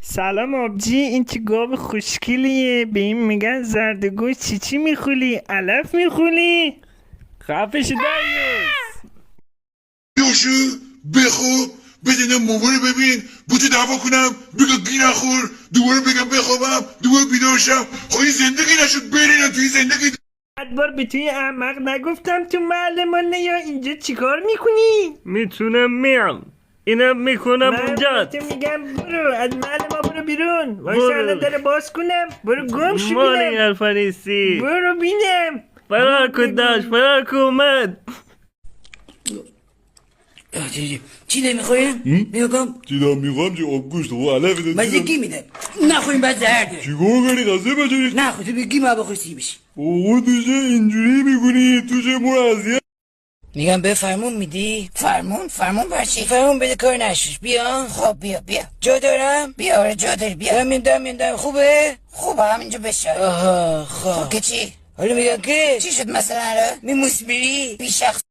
سلام آبجی، این چه گاو خوشگلیه. به این میگن زردگوش. چی میخولی؟ علف میخولی؟ خفش دریوز. یوشو بخو بدنم مامانو ببین بوتو دعوا کنم بگم گی نخور دوباره بگم بخوابم دوباره بیدار شم. خب این زندگی نشد برینم توی زندگی. ادبار به توی احمق نگفتم تو محل ما نیا. اینجا چیکار میکنی؟ میتونم میام اینم میکنم اونجا. من تو میگم برو از محل ما برو بیرون. وایسا الان داره باز کنم. برو گم شو بینم. مالی الفانیسی برو بینم. فرار کن داشت فرار کن اومد. چی نمیخوایم؟ میگم چی دارم میخوام چه آب گوشت و علف دادم مزگی میده نخواهیم بعد زهر داره چیکار کنی غذا بجوری؟ نه خود تو بگی ما بخوری سی بشی اوه توشه اینجوری میکنی توشه مور اذیت. میگم به فرمون میدی؟ فرمون برچی؟ فرمون بده کار نشوش بیا خب بیا جا دارم؟ بیا آره جا داری بیا دارم خوبه همینجا بشه آها خب که چی؟ حالا میگم که چی شد مثلا میموس بری؟ بی شخص